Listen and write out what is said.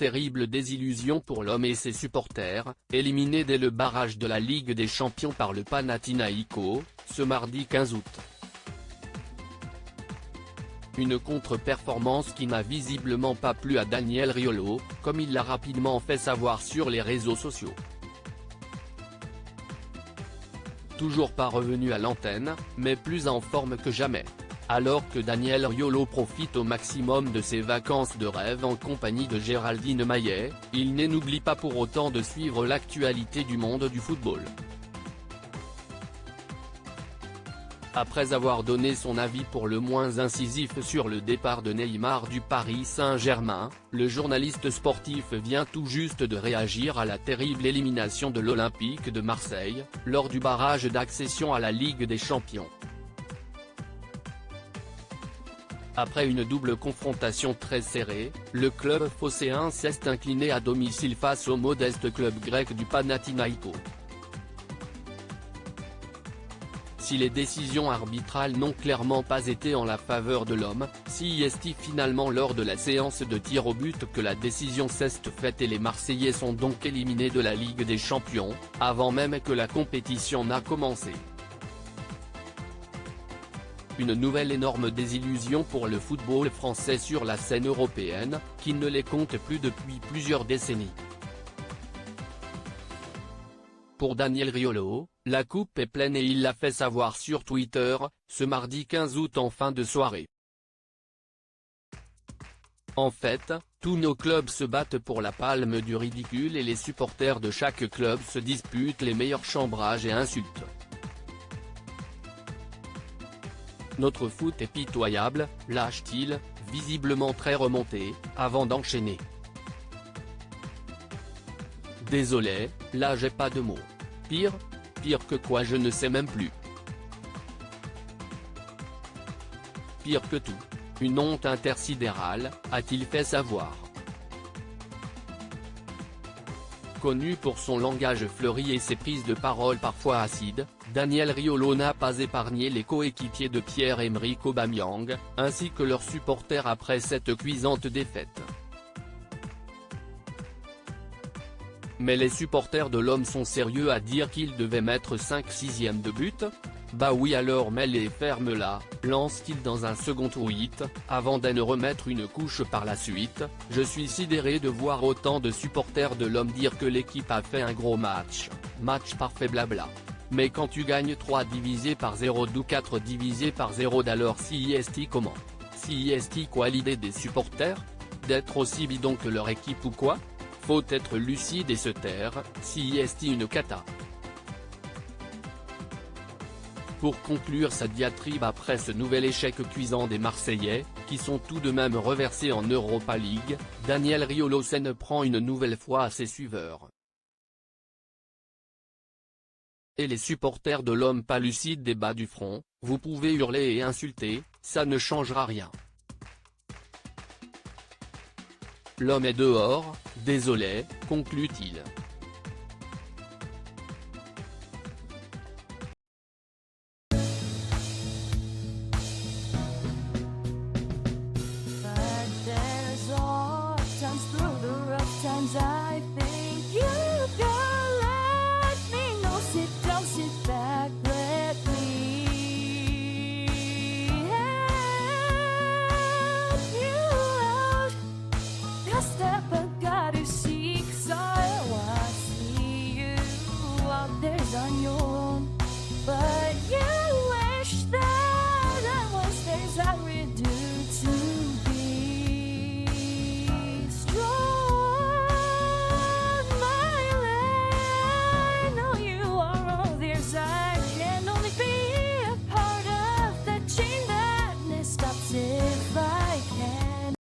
terrible désillusion pour l'homme et ses supporters, éliminé dès le barrage de la Ligue des Champions par le Panathinaïkos, ce mardi 15 août. Une contre-performance qui n'a visiblement pas plu à Daniel Riolo, comme il l'a rapidement fait savoir sur les réseaux sociaux. Toujours pas revenu à l'antenne, mais plus en forme que jamais. Alors que Daniel Riolo profite au maximum de ses vacances de rêve en compagnie de Géraldine Maillet, il n'oublie pas pour autant de suivre l'actualité du monde du football. Après avoir donné son avis pour le moins incisif sur le départ de Neymar du Paris Saint-Germain, le journaliste sportif vient tout juste de réagir à la terrible élimination de l'Olympique de Marseille, lors du barrage d'accession à la Ligue des Champions. Après une double confrontation très serrée, le club phocéen s'est incliné à domicile face au modeste club grec du Panathinaïkos. Si les décisions arbitrales n'ont clairement pas été en la faveur de l'homme, c'est finalement lors de la séance de tir au but que la décision s'est faite et les Marseillais sont donc éliminés de la Ligue des Champions, avant même que la compétition n'a commencé. Une nouvelle énorme désillusion pour le football français sur la scène européenne, qui ne les compte plus depuis plusieurs décennies. Pour Daniel Riolo, la coupe est pleine et il l'a fait savoir sur Twitter, ce mardi 15 août en fin de soirée. En fait, tous nos clubs se battent pour la palme du ridicule et les supporters de chaque club se disputent les meilleurs chambrages et insultes. Notre foot est pitoyable, lâche-t-il, visiblement très remonté, avant d'enchaîner. Désolé, là j'ai pas de mots. Pire que quoi je ne sais même plus. Pire que tout. Une honte intersidérale, a-t-il fait savoir. Connu pour son langage fleuri et ses prises de parole parfois acides, Daniel Riolo n'a pas épargné les coéquipiers de Pierre-Emerick Aubameyang, ainsi que leurs supporters après cette cuisante défaite. Mais les supporters de l'homme sont sérieux à dire qu'il devait mettre 5/6 de but ? Bah oui alors mets-les ferme là, lance-t-il dans un second tweet, avant d'en remettre une couche par la suite. Je suis sidéré de voir autant de supporters de l'homme dire que l'équipe a fait un gros match parfait blabla. Mais quand tu gagnes 3 divisé par 0 ou 4 divisé par 0 d'alors c'est comment ? C'est quoi l'idée des supporters ? D'être aussi bidon que leur équipe ou quoi ? Faut être lucide et se taire, c'est une cata. Pour conclure sa diatribe après ce nouvel échec cuisant des Marseillais, qui sont tout de même reversés en Europa League, Daniel Riolo s'en prend une nouvelle fois à ses suiveurs. Et les supporters de l'homme pas lucide des bas du front, vous pouvez hurler et insulter, ça ne changera rien. L'homme est dehors, désolé, conclut-il.